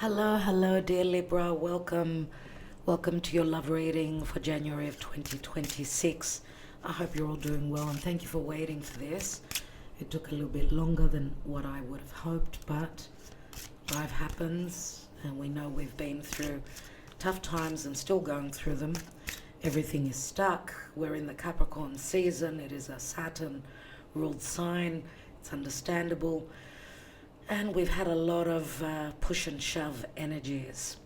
Hello, dear Libra. Welcome to your love reading for January of 2026. I hope you're all doing well, and thank you for waiting for this. It took a little bit longer than what I would have hoped, but life happens, and we know we've been through tough times and still going through them. Everything is stuck. We're in the Capricorn season. It is a Saturn ruled sign. It's understandable. And we've had a lot of push and shove energies.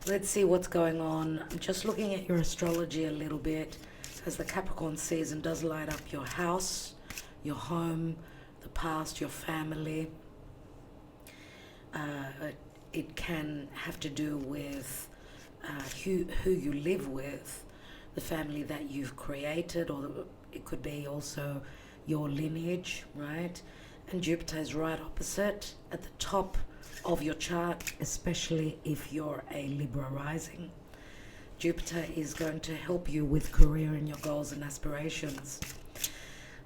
Let's see what's going on. I'm just looking at your astrology a little bit, as the Capricorn season does light up your house, your home, the past, your family. It can have to do with who you live with, the family that you've created, or it could be also your lineage, right? And Jupiter is right opposite at the top of your chart, especially if you're a Libra rising. Jupiter is going to help you with career and your goals and aspirations.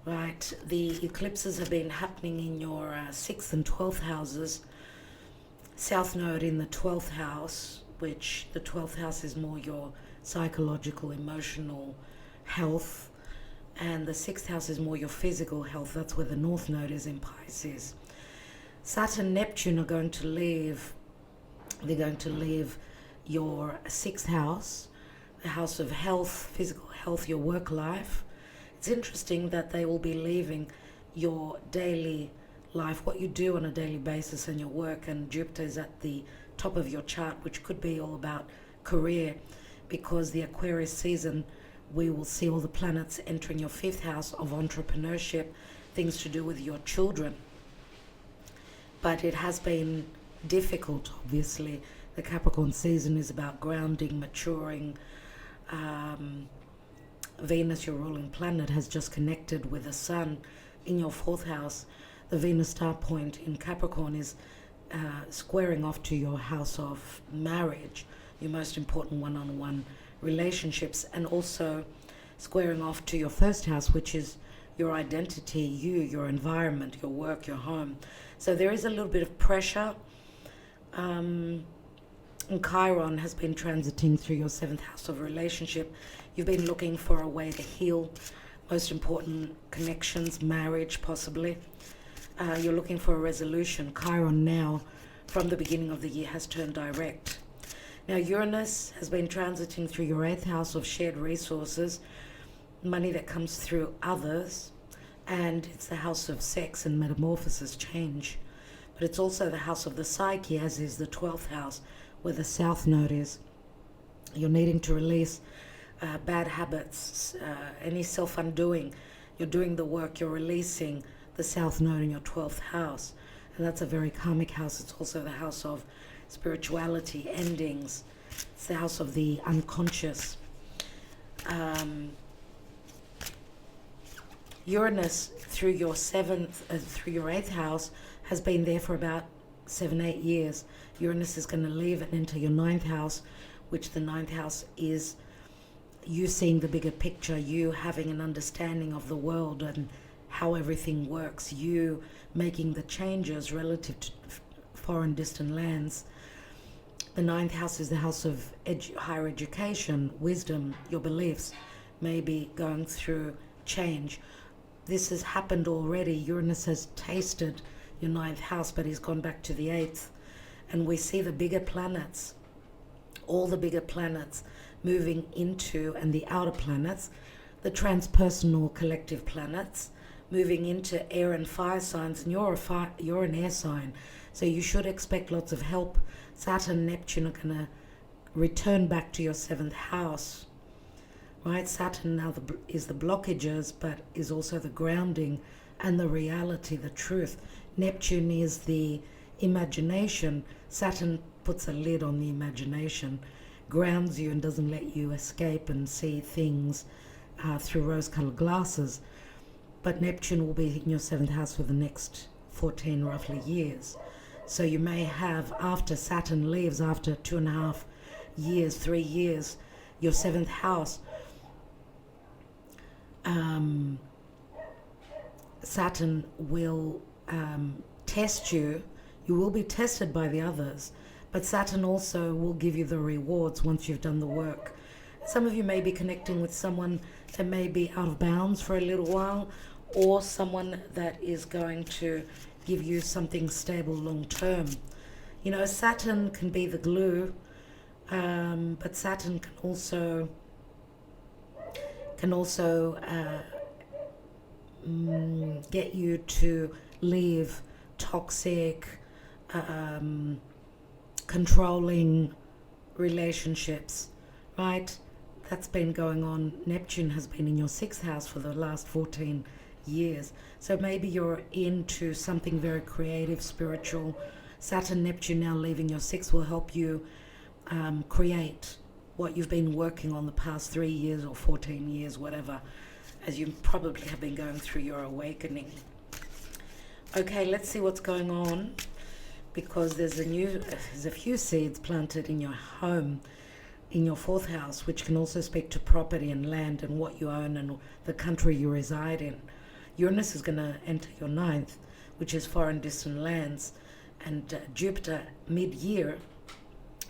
Right, the eclipses have been happening in your 6th and 12th houses. South Node in the 12th house, which the 12th house is more your psychological, emotional health. And the 6th house is more your physical health. That's where the North Node is in Pisces. Saturn and Neptune are going to leave. They're going to leave your 6th house, the house of health, physical health, your work life. It's interesting that they will be leaving your daily life, what you do on a daily basis, and your work. And Jupiter is at the top of your chart, which could be all about career, because the Aquarius season, we will see all the planets entering your 5th house of entrepreneurship, things to do with your children. But it has been difficult, obviously. The Capricorn season is about grounding, maturing. Venus, your ruling planet, has just connected with the Sun in your 4th house. The Venus star point in Capricorn is squaring off to your house of marriage, your most important one-on-one relationships, and also squaring off to your 1st house, which is your identity, your environment, your work, your home. So there is a little bit of pressure. And Chiron has been transiting through your 7th house of relationship. You've been looking for a way to heal, most important connections, marriage possibly. You're looking for a resolution. Chiron now, from the beginning of the year, has turned direct. Now, Uranus has been transiting through your 8th house of shared resources, money that comes through others, and it's the house of sex and metamorphosis, change. But it's also the house of the psyche, as is the 12th house, where the South Node is. You're needing to release bad habits, any self-undoing. You're doing the work, you're releasing the South Node in your 12th house. And that's a very karmic house. It's also the house of spirituality, endings. It's the house of the unconscious. Uranus through your 8th house has been there for about 7-8 years. Uranus is going to leave and enter your 9th house, which the 9th house is you seeing the bigger picture, you having an understanding of the world and how everything works, you making the changes relative to foreign distant lands. The 9th house is the house of higher education, wisdom, your beliefs, maybe going through change. This has happened already. Uranus has tasted your 9th house, but he's gone back to the 8th. And we see the bigger planets, all the bigger planets moving into, and the outer planets, the transpersonal collective planets, moving into air and fire signs. And you're an air sign, so you should expect lots of help. Saturn and Neptune are going to return back to your 7th house, right? Saturn now is the blockages, but is also the grounding and the reality, the truth. Neptune is the imagination. Saturn puts a lid on the imagination, grounds you and doesn't let you escape and see things through rose-colored glasses. But Neptune will be in your 7th house for the next 14 roughly years. So you may have, after Saturn leaves, after 2.5 years, 3 years, your 7th house, Saturn will test you You will be tested by the others, but Saturn also will give you the rewards once you've done the work. Some of you may be connecting with someone that may be out of bounds for a little while, or someone that is going to give you something stable long term. You know, Saturn can be the glue, but Saturn can also get you to leave toxic, controlling relationships, right? That's been going on. Neptune has been in your 6th house for the last 14 years. So maybe you're into something very creative, spiritual. Saturn, Neptune now leaving your 6th will help you create what you've been working on the past 3 years or 14 years, whatever, as you probably have been going through your awakening. Okay, let's see what's going on, because there's a few seeds planted in your home, in your 4th house, which can also speak to property and land and what you own and the country you reside in. Uranus is going to enter your 9th, which is foreign distant lands, and Jupiter mid-year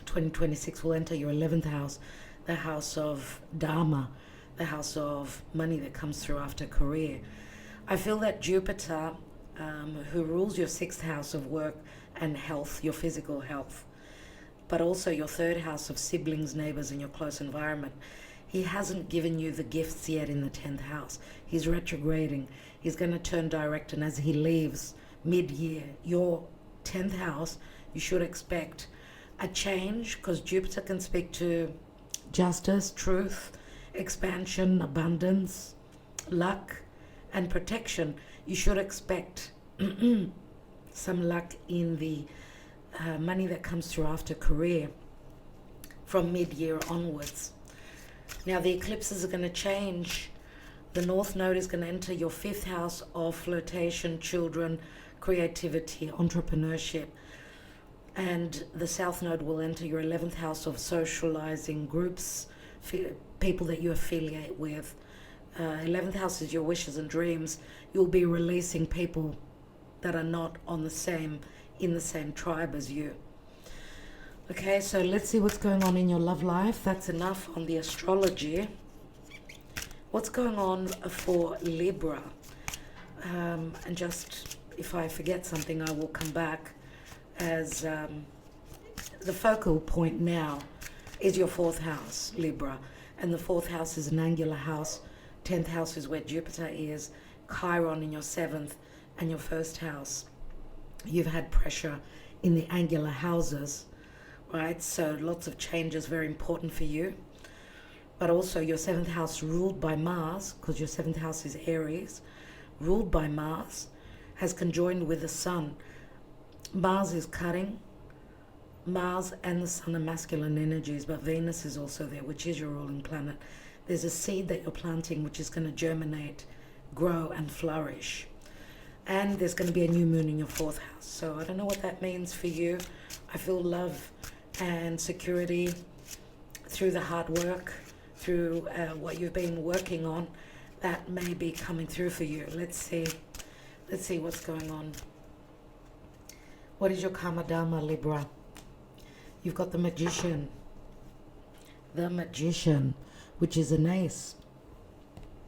2026 will enter your 11th house, the house of Dharma, the house of money that comes through after career. I feel that Jupiter, who rules your 6th house of work and health, your physical health, but also your 3rd house of siblings, neighbors, and your close environment, he hasn't given you the gifts yet in the 10th house. He's retrograding. He's going to turn direct, and as he leaves mid-year, your 10th house, you should expect a change, because Jupiter can speak to justice, truth, expansion, abundance, luck, and protection. You should expect some luck in the money that comes through after career from mid-year onwards. Now the eclipses are going to change. The North Node is going to enter your 5th house of flirtation, children, creativity, entrepreneurship. And the South Node will enter your 11th house of socializing, groups, people that you affiliate with. 11th house is your wishes and dreams. You'll be releasing people that are not in the same tribe as you. Okay, so let's see what's going on in your love life. That's enough on the astrology. What's going on for Libra? And just, if I forget something, I will come back, as the focal point now is your 4th house, Libra. And the 4th house is an angular house. 10th house is where Jupiter is. Chiron in your 7th and your 1st house. You've had pressure in the angular houses, right? So lots of changes, very important for you. But also your 7th house ruled by Mars, because your 7th house is Aries, ruled by Mars, has conjoined with the Sun. Mars is cutting. Mars and the Sun are masculine energies, but Venus is also there, which is your ruling planet. There's a seed that you're planting which is going to germinate, grow, and flourish. And there's going to be a new moon in your 4th house. So I don't know what that means for you. I feel love and security through the hard work, through what you've been working on, that may be coming through for you. Let's see what's going on. What is your karma dharma, Libra? You've got the Magician. The Magician, which is an ace.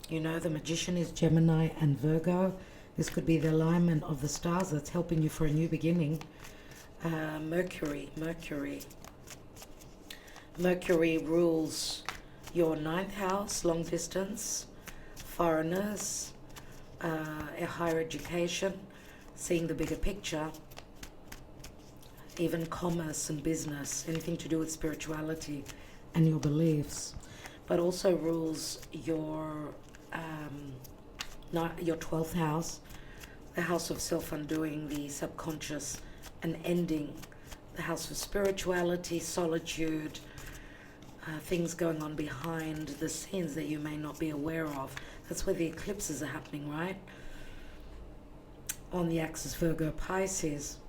You know, the Magician is Gemini and Virgo. This could be the alignment of the stars that's helping you for a new beginning. Mercury rules your 9th house, long distance, foreigners, a higher education, seeing the bigger picture, even commerce and business, anything to do with spirituality and your beliefs. But also rules your 12th house, the house of self-undoing, the subconscious, and ending, the house of spirituality, solitude, things going on behind the scenes that you may not be aware of. That's where the eclipses are happening, right? On the axis Virgo Pisces.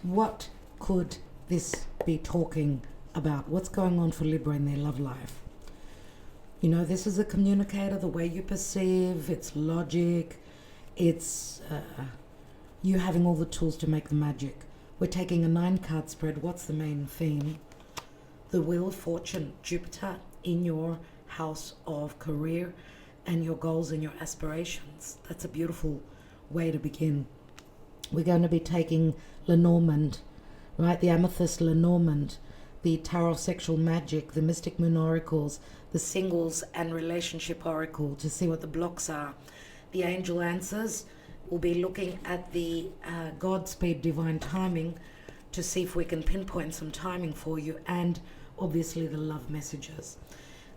What could this be talking about? What's going on for Libra in their love life? You know, this is a communicator, the way you perceive, it's logic, it's you having all the tools to make the magic We're taking a 9-card spread. What's the main theme? The Wheel of Fortune, Jupiter in your house of career and your goals and your aspirations. That's a beautiful way to begin. We're going to be taking Lenormand, right? The Amethyst Lenormand, the Tarot of Sexual Magic, the Mystic Moon Oracles, the Singles and Relationship Oracle to see what the blocks are. The Angel Answers, we'll be looking at the Godspeed Divine Timing to see if we can pinpoint some timing for you, and obviously the love messages.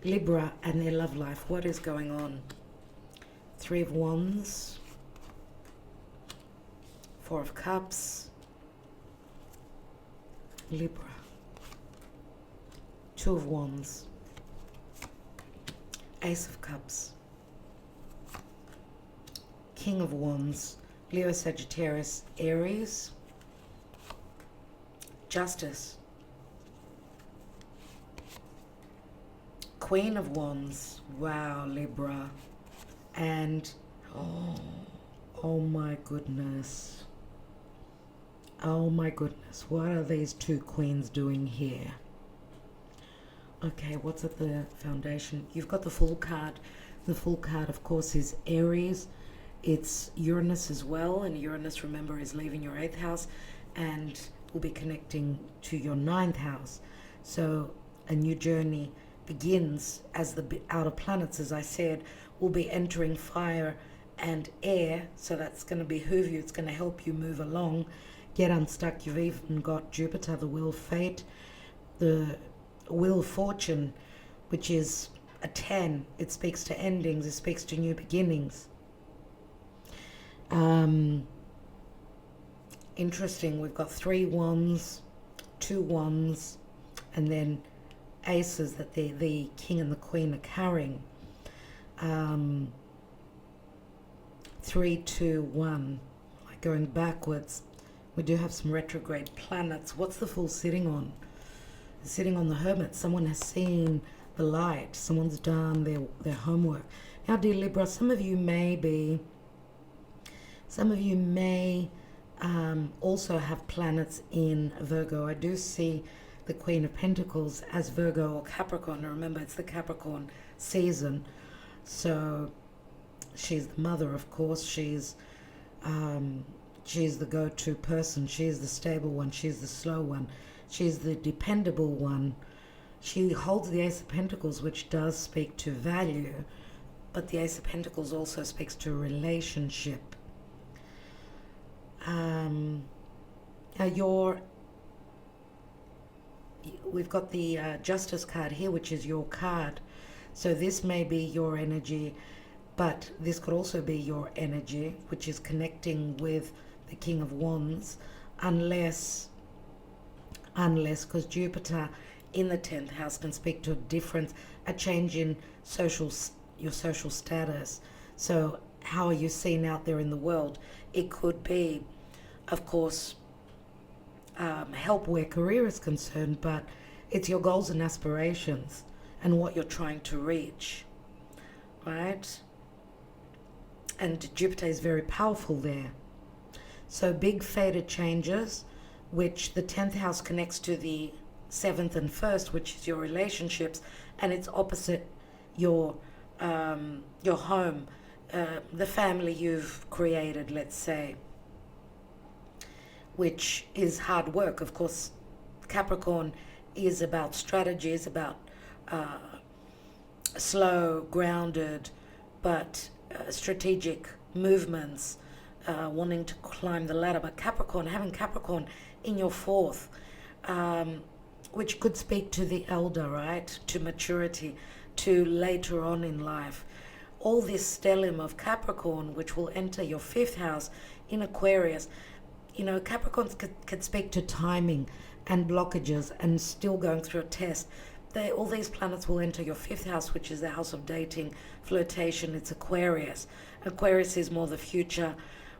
Libra and their love life, what is going on? 3 of Wands, 4 of Cups, Libra, 2 of Wands, Ace of Cups, King of Wands, Leo, Sagittarius, Aries, Justice, Queen of Wands, wow, Libra, and oh my goodness, what are these 2 queens doing here? Okay, what's at the foundation? You've got the Fool card. The Fool card, of course, is Aries. It's Uranus as well, and Uranus, remember, is leaving your 8th house and will be connecting to your 9th house. So a new journey begins as the outer planets, as I said, will be entering fire and air. So that's going to behoove you. It's going to help you move along, get unstuck. You've even got Jupiter, the Wheel of Fate, the Wheel of Fortune, which is a 10. It speaks to endings. It speaks to new beginnings. Interesting. We've got 3 wands, 2 wands, and then aces that the king and the queen are carrying. 3, 2, 1. Like going backwards. We do have some retrograde planets. What's the Fool sitting on? It's sitting on the Hermit. Someone has seen the light. Someone's done their homework. Now, dear Libra, some of you may also have planets in Virgo. I do see the Queen of Pentacles as Virgo or Capricorn. Remember, it's the Capricorn season. So she's the mother, of course. She's the go-to person. She's the stable one. She's the slow one. She's the dependable one. She holds the Ace of Pentacles, which does speak to value, but the Ace of Pentacles also speaks to relationship. We've got the Justice card here, which is your card. So this may be your energy, but this could also be your energy, which is connecting with the King of Wands, unless, because Jupiter in the 10th house can speak to a change in your social status. So how are you seen out there in the world? It could be, of course, help where career is concerned, but it's your goals and aspirations and what you're trying to reach, right? And Jupiter is very powerful there. So big fated changes, which the 10th house connects to the 7th and 1st, which is your relationships, and it's opposite your home, the family you've created, let's say, which is hard work. Of course, Capricorn is about strategy, is about slow, grounded, but strategic movements, wanting to climb the ladder. But Capricorn, having Capricorn in your 4th, which could speak to the elder, right? To maturity, to later on in life. All this stellium of Capricorn, which will enter your 5th house in Aquarius. You know, Capricorns could speak to timing and blockages and still going through a test. All these planets will enter your 5th house, which is the house of dating, flirtation. It's Aquarius. Aquarius is more the future.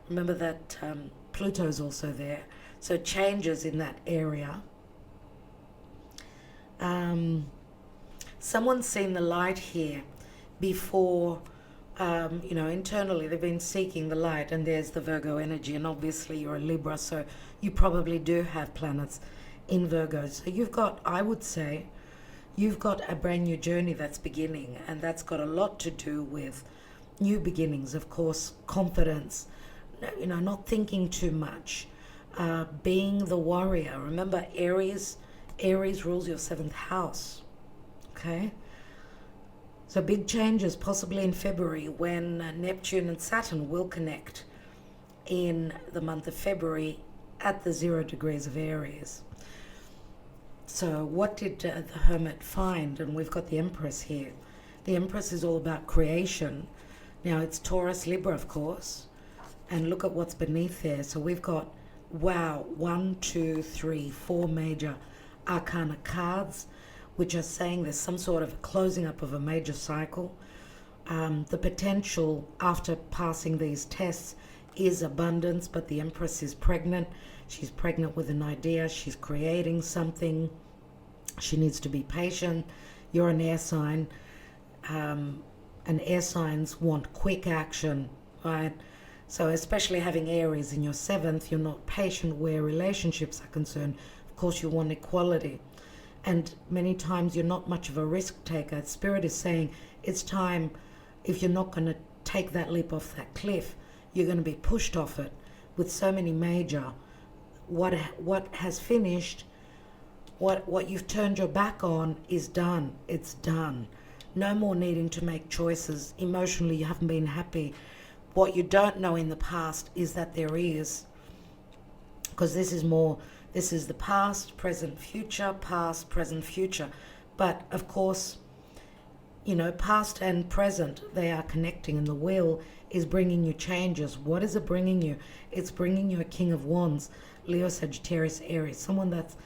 Remember that Pluto's also there. So changes in that area. Someone's seen the light here before you know, internally they've been seeking the light, and there's the Virgo energy, and obviously you're a Libra, so you probably do have planets in Virgo. So you've got, I would say, you've got a brand new journey that's beginning, and that's got a lot to do with new beginnings, of course, confidence, you know, not thinking too much, being the warrior. Remember, Aries rules your 7th house, okay? So big changes possibly in February when Neptune and Saturn will connect in the month of February at the 0 degrees of Aries. So what did the Hermit find? And we've got the Empress here. The Empress is all about creation. Now it's Taurus, Libra, of course. And look at what's beneath there. So we've got, wow, 1, 2, 3, 4 major arcana cards, which are saying there's some sort of closing up of a major cycle. The potential after passing these tests is abundance, but the Empress is pregnant. She's pregnant with an idea. She's creating something. She needs to be patient. You're an air sign. And air signs want quick action, right? So especially having Aries in your 7th, you're not patient where relationships are concerned. Of course, you want equality. And many times you're not much of a risk taker. Spirit is saying it's time, if you're not going to take that leap off that cliff, you're going to be pushed off it with so many major. What has finished, what you've turned your back on is done. It's done. No more needing to make choices. Emotionally, you haven't been happy. What you don't know in the past is that there is, because this is the past, present, future, past, present, future. But of course, you know, past and present, they are connecting, and the wheel is bringing you changes. What is it bringing you? It's bringing you a King of Wands, Leo, Sagittarius, Aries, someone that's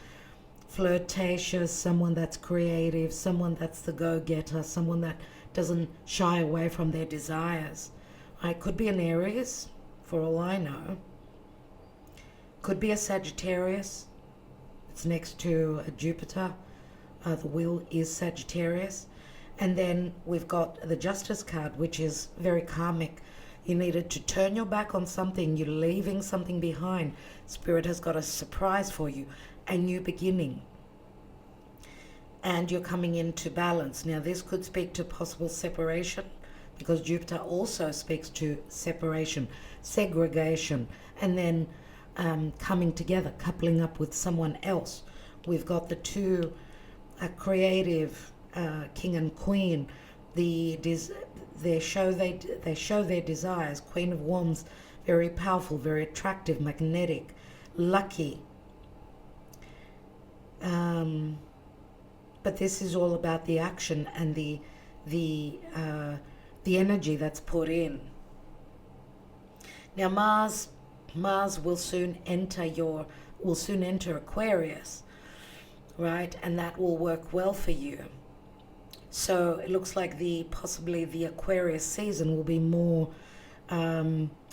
flirtatious, someone that's creative, someone that's the go-getter, someone that doesn't shy away from their desires. It could be an Aries, for all I know. Could be a Sagittarius. It's next to a Jupiter. The wheel is Sagittarius. And then we've got the Justice card, which is very karmic. You needed to turn your back on something. You're leaving something behind. Spirit has got a surprise for you, a new beginning. And you're coming into balance. Now, this could speak to possible separation, because Jupiter also speaks to separation, segregation, and then coming together, coupling up with someone else. We've got the two creative king and queen. They show their desires. Queen of Wands, very powerful, very attractive, magnetic, lucky. But this is all about the action and the energy that's put in. Now Mars will soon enter Aquarius, right? And that will work well for you. So it looks like possibly the Aquarius season will be more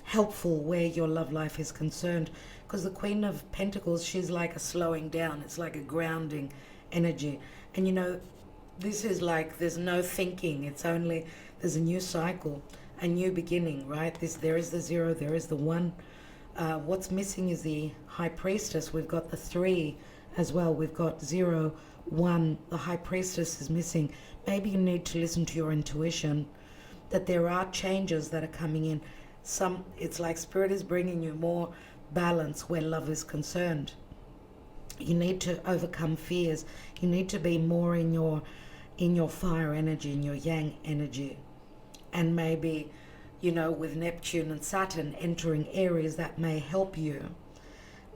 helpful where your love life is concerned, because the Queen of Pentacles, she's like a slowing down. It's like a grounding energy. And you know, this is like there's no thinking. It's only there's a new cycle, a new beginning, right? There is the 0, there is the 1. What's missing is the High Priestess. We've got the 3 as well. We've got 0, 1. The High Priestess is missing. Maybe you need to listen to your intuition, that there are changes that are coming in. It's like Spirit is bringing you more balance where love is concerned. You need to overcome fears. You need to be more in your fire energy, in your yang energy. And maybe, you know, with Neptune and Saturn entering Aries, that may help you.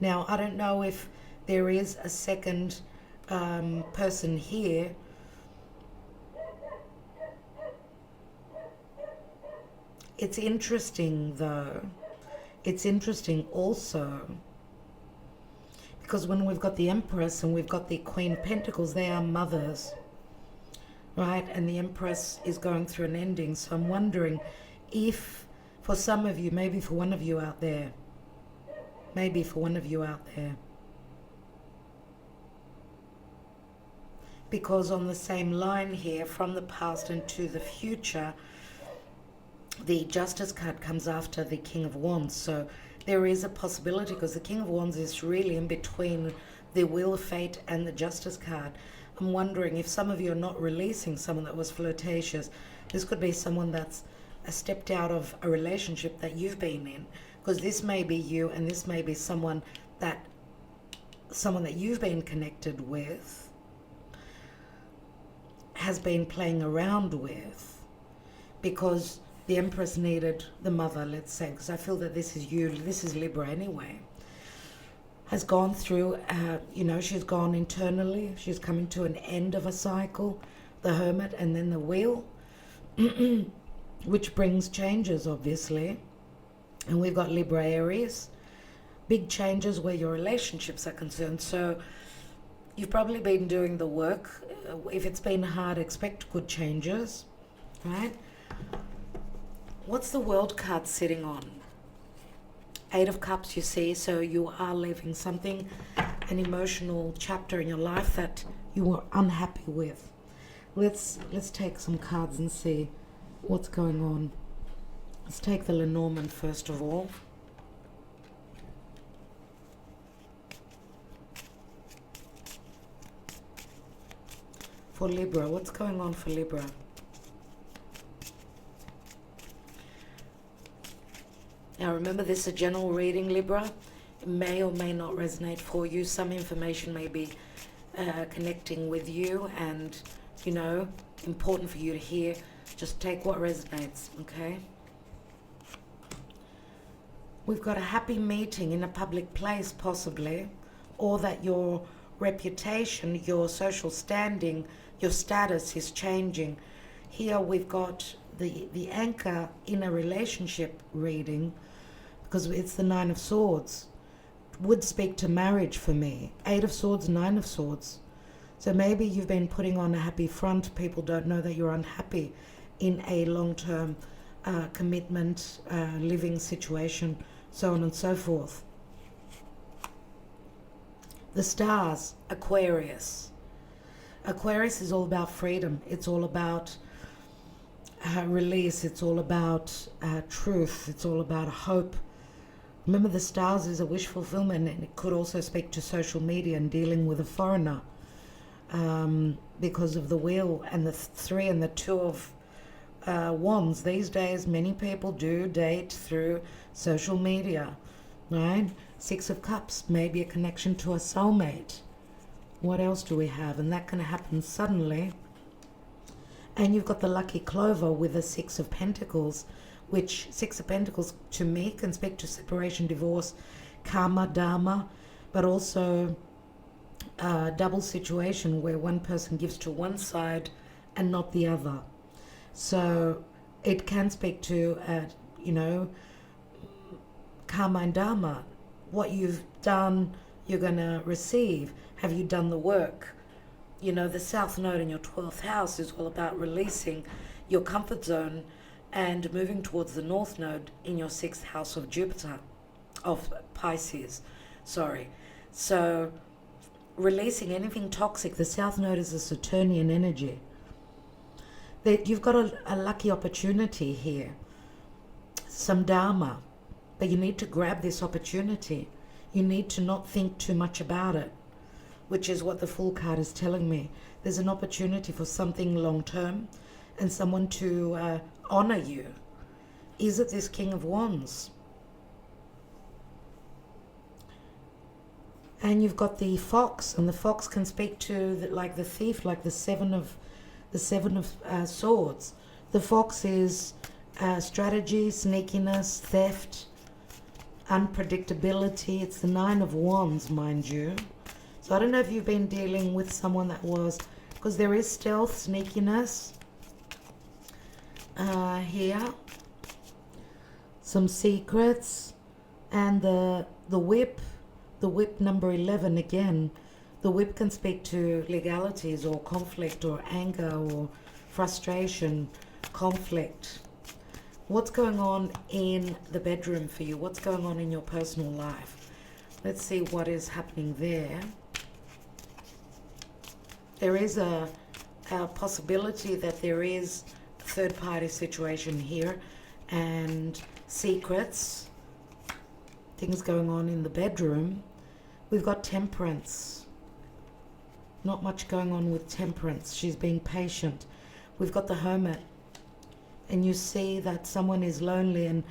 Now, I don't know if there is a second person here. It's interesting, though. It's interesting also, because when we've got the Empress and we've got the Queen of Pentacles, they are mothers, right? And the Empress is going through an ending. So I'm wondering if, for some of you, maybe for one of you out there, because on the same line here, from the past into the future, the Justice card comes after the King of Wands. So there is a possibility, because the King of Wands is really in between the Wheel of Fate and the Justice card. I'm wondering if some of you are not releasing someone that was flirtatious. This could be someone that's stepped out of a relationship that you've been in, because this may be you, and this may be someone that you've been connected with has been playing around with, because the Empress needed the mother, let's say, because I feel that this is you, this is Libra anyway, has gone through, she's gone internally, she's coming to an end of a cycle, the Hermit and then the Wheel, which brings changes, obviously. And we've got Libra Aries, big changes where your relationships are concerned. So you've probably been doing the work. If it's been hard, expect good changes, right? What's the World card sitting on? 8 of Cups, you see. So you are leaving something, an emotional chapter in your life that you were unhappy with. Let's take some cards and see what's going on. Let's take the Lenormand first of all. For Libra, what's going on for Libra? Now remember, this is a general reading, Libra. It may or may not resonate for you. Some information may be connecting with you and, important for you to hear. Just take what resonates, okay? We've got a happy meeting in a public place, possibly, or that your reputation, your social standing, your status is changing. Here we've got the anchor in a relationship reading, because it's the 9 of Swords. Would speak to marriage for me. 8 of Swords, 9 of Swords. So maybe you've been putting on a happy front. People don't know that you're unhappy in a long-term commitment, living situation, so on and so forth. The stars, Aquarius. Aquarius is all about freedom. It's all about release. It's all about truth. It's all about hope. Remember, the stars is a wish fulfillment, and it could also speak to social media and dealing with a foreigner, because of the Wheel and the 3 and the 2 of Wands. These days, many people do date through social media, right? 6 of Cups, maybe a connection to a soulmate. What else do we have? And that can happen suddenly. And you've got the lucky clover with the 6 of Pentacles, which 6 of Pentacles to me can speak to separation, divorce, karma, dharma, but also a double situation where one person gives to one side and not the other. So it can speak to, karma and dharma. What you've done, you're going to receive. Have you done the work? The South Node in your 12th house is all about releasing your comfort zone and moving towards the North Node in your 6th house of Jupiter, of Pisces, sorry. So releasing anything toxic. The South Node is a Saturnian energy. That you've got a lucky opportunity here, some dharma, but you need to grab this opportunity. You need to not think too much about it, which is what the Fool card is telling me. There's an opportunity for something long-term and someone to honor you. Is it this King of Wands? And you've got the Fox, and the Fox can speak to like the thief, like the seven of Swords. The Fox is strategy, sneakiness, theft, unpredictability. It's the 9 of Wands, mind you. So I don't know if you've been dealing with someone that was, because there is stealth, sneakiness here, some secrets, and the whip number 11 again. The whip can speak to legalities or conflict or anger or frustration, conflict. What's going on in the bedroom for you? What's going on in your personal life? Let's see what is happening there. There is a possibility that there is a third-party situation here. and secrets, things going on in the bedroom. We've got Temperance. Not much going on with Temperance. She's being patient. We've got the Hermit. And you see that someone is lonely and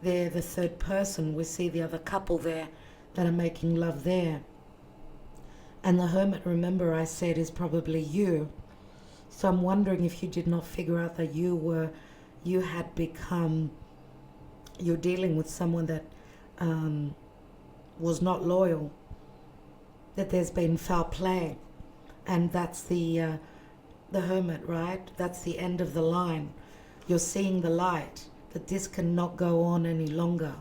they're the third person. We see the other couple there that are making love there. And the Hermit, remember I said, is probably you. So I'm wondering if you did not figure out that you're dealing with someone that was not loyal, that there's been foul play. And that's the Hermit, right? That's the end of the line. You're seeing the light, that this cannot go on any longer.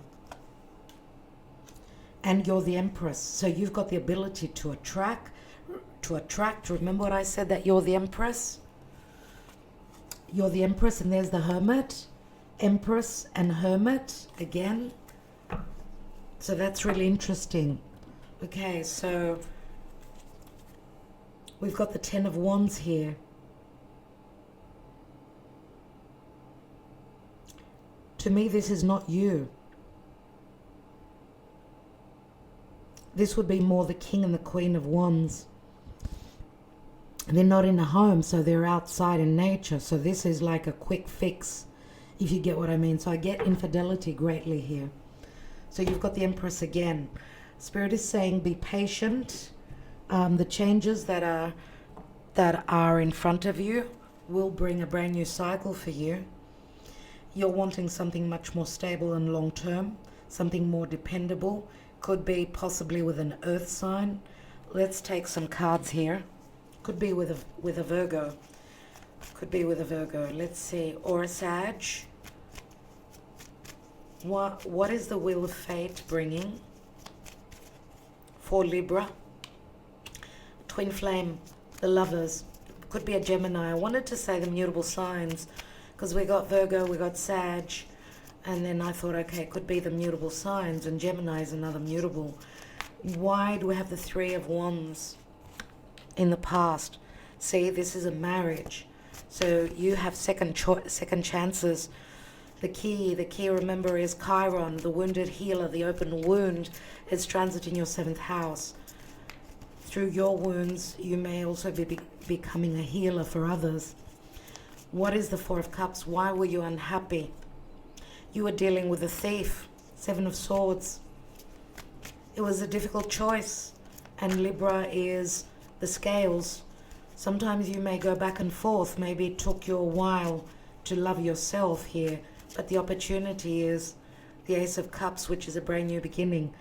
And you're the Empress, so you've got the ability to attract. Remember what I said, that you're the Empress? You're the Empress, and there's the Hermit. Empress and Hermit again. So that's really interesting. Okay, so we've got the Ten of Wands here. To me, this is not you. This would be more the King and the Queen of Wands. They're not in a home, so they're outside in nature. So this is like a quick fix, if you get what I mean. So I get infidelity greatly here. So you've got the Empress again. Spirit is saying be patient. The changes that are in front of you will bring a brand new cycle for you. You're wanting something much more stable and long term, something more dependable. Could be possibly with an earth sign. Let's take some cards here. Could be with a Virgo. Could be with a Virgo. Let's see. Or a Sag. What is the Wheel of Fate bringing for Libra? Twin Flame, the Lovers. Could be a Gemini. I wanted to say the mutable signs because we got Virgo, we got Sag. And then I thought, okay, it could be the mutable signs, and Gemini is another mutable. Why do we have the Three of Wands in the past? See, this is a marriage. So you have second chances. The key, remember, is Chiron, the wounded healer, the open wound is transiting your 7th house. Through your wounds, you may also be becoming a healer for others. What is the Four of Cups? Why were you unhappy? You were dealing with a thief, 7 of Swords. It was a difficult choice. And Libra is the scales. Sometimes you may go back and forth. Maybe it took you a while to love yourself here. But the opportunity is the Ace of Cups, which is a brand new beginning.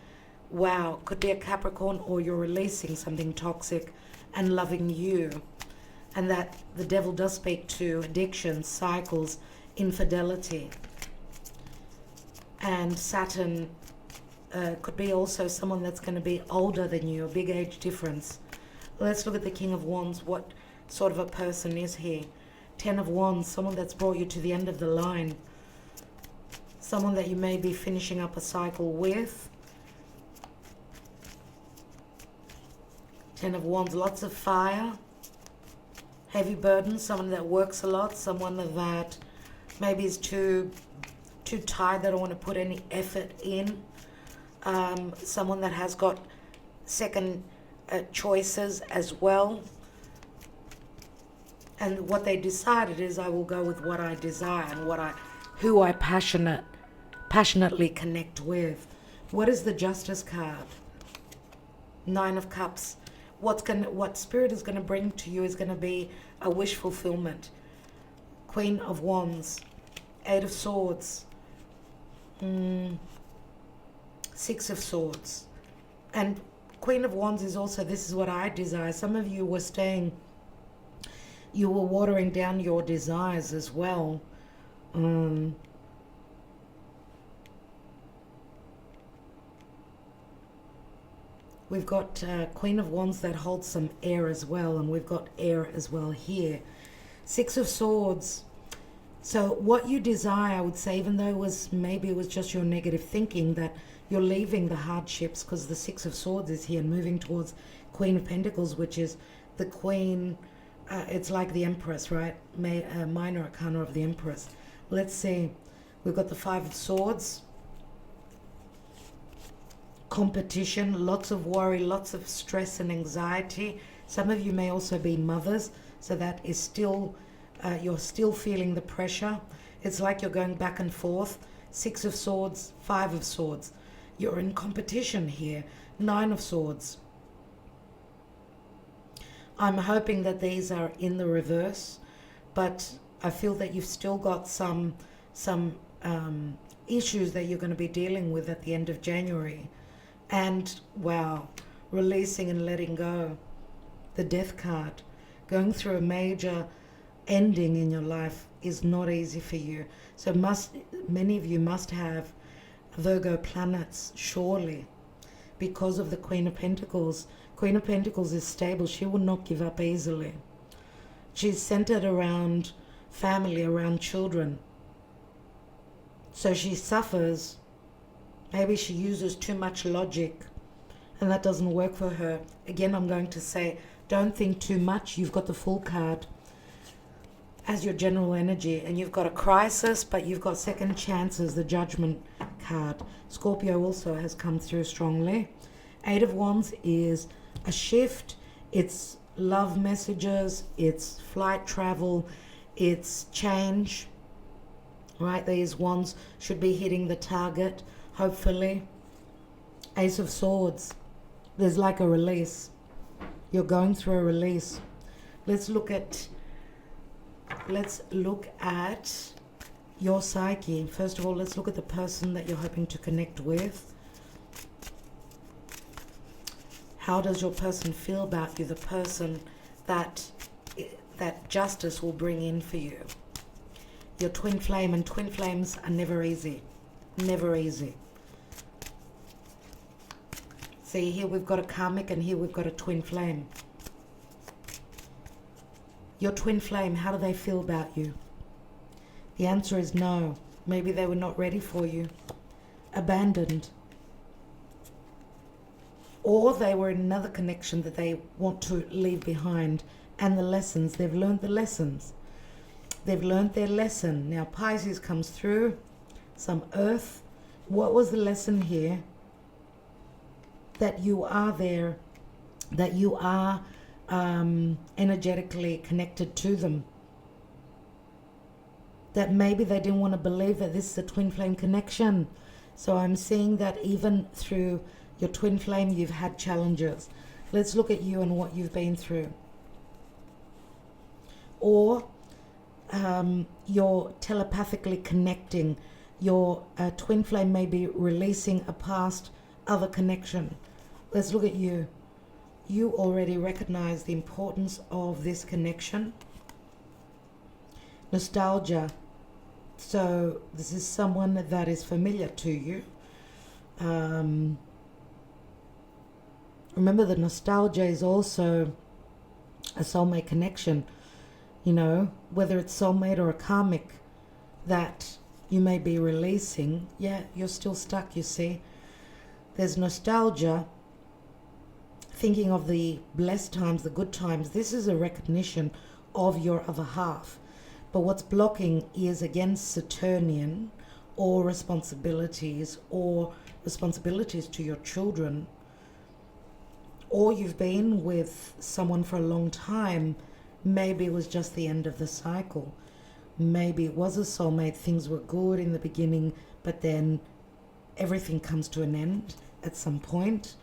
Wow, could be a Capricorn, or you're releasing something toxic and loving you. And that the devil does speak to addiction, cycles, infidelity. And Saturn could be also someone that's going to be older than you, a big age difference. Let's look at the King of Wands. What sort of a person is he? 10 of Wands, someone that's brought you to the end of the line. Someone that you may be finishing up a cycle with. 10 of Wands, lots of fire. Heavy burden, someone that works a lot, someone that maybe is too tired, they don't want to put any effort in. Someone that has got second choices as well. And what they decided is, I will go with what I desire and who I passionately connect with. What is the Justice card? 9 of Cups. What Spirit is going to bring to you is going to be a wish fulfillment. Queen of Wands. 8 of Swords. 6 of Swords. And Queen of Wands is also, this is what I desire. Some of you were you were watering down your desires as well. We've got Queen of Wands that holds some air as well, and we've got air as well here. 6 of Swords. So what you desire, I would say, even though maybe it was just your negative thinking, that you're leaving the hardships, because the 6 of Swords is here and moving towards Queen of Pentacles, which is the Queen. It's like the Empress, right? Minor arcana of the Empress. Let's see. We've got the Five of Swords. Competition, lots of worry, lots of stress and anxiety. Some of you may also be mothers, so that is still, you're still feeling the pressure. It's like you're going back and forth. Six of Swords, Five of Swords. You're in competition here. Nine of Swords. I'm hoping that these are in the reverse, but I feel that you've still got some issues that you're going to be dealing with at the end of January. And wow, releasing and letting go. The Death card. Going through a major ending in your life is not easy for you. So many of you must have Virgo planets, surely, because of the Queen of Pentacles. Queen of Pentacles is stable. She will not give up easily. She's centered around family, around children. So she suffers. Maybe she uses too much logic, and that doesn't work for her. Again, I'm going to say, don't think too much. You've got the Fool card as your general energy, and you've got a crisis, but you've got second chances, the Judgment card. Scorpio also has come through strongly. Eight of Wands is a shift. It's love messages, it's flight travel, it's change, right? These wands should be hitting the target, hopefully. Ace of Swords, there's like a release. You're going through a release. Let's look at your psyche. First of all, let's look at the person that you're hoping to connect with. How does your person feel about you? The person that justice will bring in for you. Your twin flame, and twin flames are never easy. Never easy. See, here we've got a karmic and here we've got a twin flame. Your twin flame, how do they feel about you? The answer is no. Maybe they were not ready for you. Abandoned. Or they were in another connection that they want to leave behind. And the lessons, they've learned the lessons. They've learned their lesson. Now Pisces comes through. Some earth. What was the lesson here? That you are there. That you are energetically connected to them. That maybe they didn't want to believe that this is a twin flame connection. So I'm seeing that even through your twin flame, you've had challenges. Let's look at you and what you've been through. Or you're telepathically connecting. Your twin flame may be releasing a past other connection. Let's look at you. You already recognize the importance of this connection. Nostalgia. So this is someone that is familiar to you. Remember, the nostalgia is also a soulmate connection. You know, whether it's soulmate or a karmic that you may be releasing. Yeah, you're still stuck, you see. There's nostalgia. Thinking of the blessed times, the good times. This is a recognition of your other half. But what's blocking is, again, Saturnian, or responsibilities to your children. Or you've been with someone for a long time. Maybe it was just the end of the cycle. Maybe it was a soulmate. Things were good in the beginning, but then everything comes to an end at some point.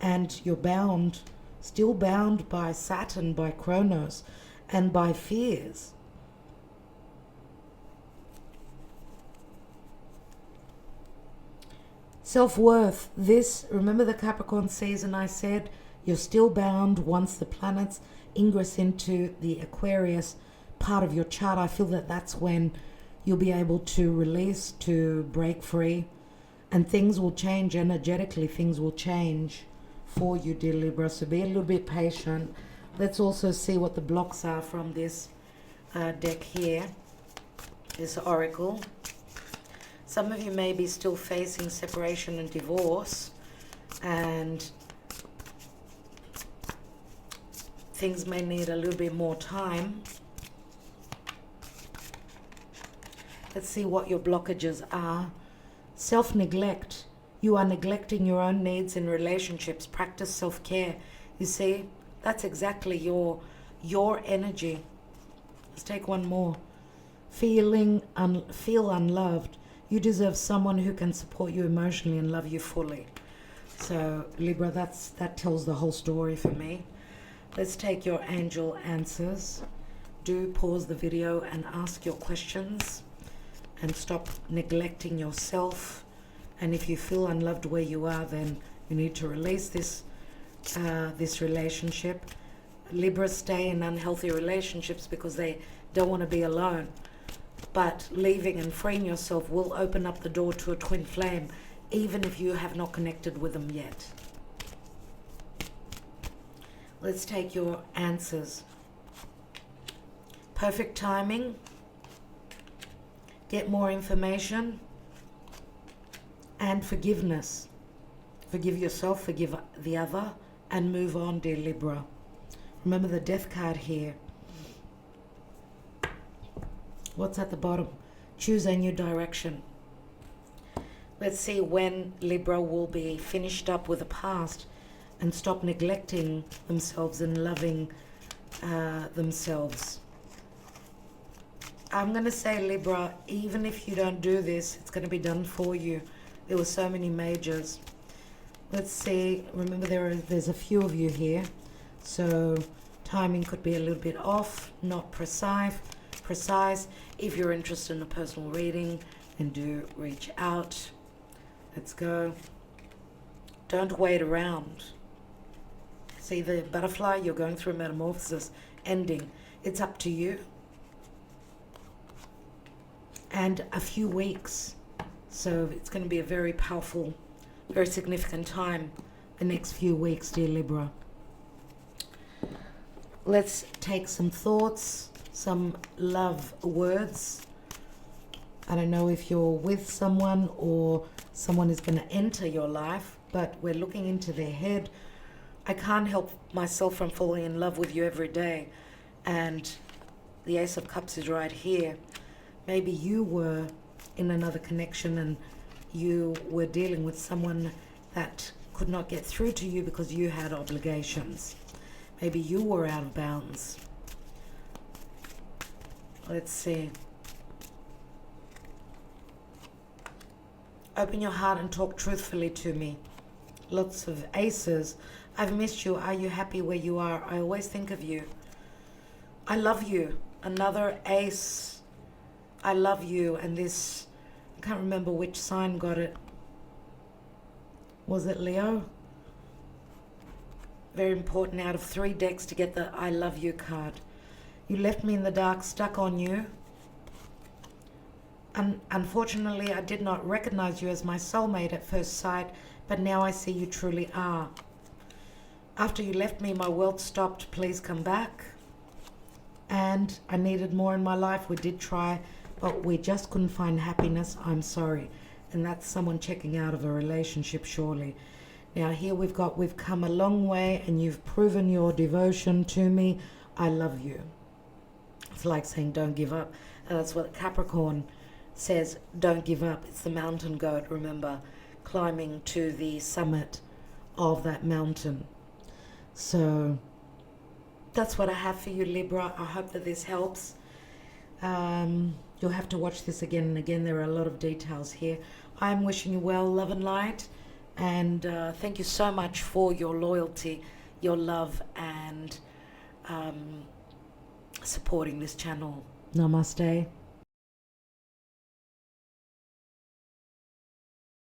And you're bound, still bound by Saturn, by Kronos, and by fears. Self-worth. This, remember the Capricorn season I said, you're still bound once the planets ingress into the Aquarius part of your chart. I feel that that's when you'll be able to release, to break free, and things will change energetically. Things will change for you, dear Libra, so be a little bit patient. Let's also see what the blocks are from this deck here, this oracle. Some of you may be still facing separation and divorce, and things may need a little bit more time. Let's see what your blockages are. Self-neglect. You are neglecting your own needs in relationships. Practice self-care. You see, that's exactly your energy. Let's take one more. Feel unloved. You deserve someone who can support you emotionally and love you fully. So Libra, that tells the whole story for me. Let's take your angel answers. Do pause the video and ask your questions, and stop neglecting yourself. And if you feel unloved where you are, then you need to release this relationship. Libras stay in unhealthy relationships because they don't want to be alone. But leaving and freeing yourself will open up the door to a twin flame, even if you have not connected with them yet. Let's take your answers. Perfect timing. Get more information. And forgiveness. Forgive yourself, forgive the other, and move on, dear Libra. Remember the death card here. What's at the bottom? Choose a new direction. Let's see when Libra will be finished up with the past and stop neglecting themselves and loving themselves. I'm going to say, Libra, even if you don't do this, it's going to be done for you. There were so many majors. Let's see. Remember, there's a few of you here. So timing could be a little bit off, not precise. If you're interested in a personal reading, then do reach out. Let's go. Don't wait around. See the butterfly? You're going through a metamorphosis, ending. It's up to you. And a few weeks. So it's going to be a very powerful, very significant time, the next few weeks, dear Libra. Let's take some thoughts, some love words. I don't know if you're with someone or someone is going to enter your life, but we're looking into their head. I can't help myself from falling in love with you every day. And the Ace of Cups is right here. Maybe you were in another connection and you were dealing with someone that could not get through to you because you had obligations. Maybe you were out of bounds. Let's see. Open your heart and talk truthfully to me. Lots of aces. I've missed you. Are you happy where you are? I always think of you. I love you. Another ace. I love you. And this, I can't remember which sign got it. Was it Leo? Very important out of 3 decks to get the I love you card. You left me in the dark, stuck on you. Unfortunately, I did not recognize you as my soulmate at first sight, but now I see you truly are. After you left me, my world stopped. Please come back. And I needed more in my life. We did try, but we just couldn't find happiness. I'm sorry. And that's someone checking out of a relationship, surely. Now here we've come a long way and you've proven your devotion to me. I love you. It's like saying don't give up. And that's what Capricorn says, don't give up. It's the mountain goat, remember, climbing to the summit of that mountain. So that's what I have for you, Libra. I hope that this helps. You'll have to watch this again and again. There are a lot of details here. I'm wishing you well, love and light. And thank you so much for your loyalty, your love, and supporting this channel. Namaste.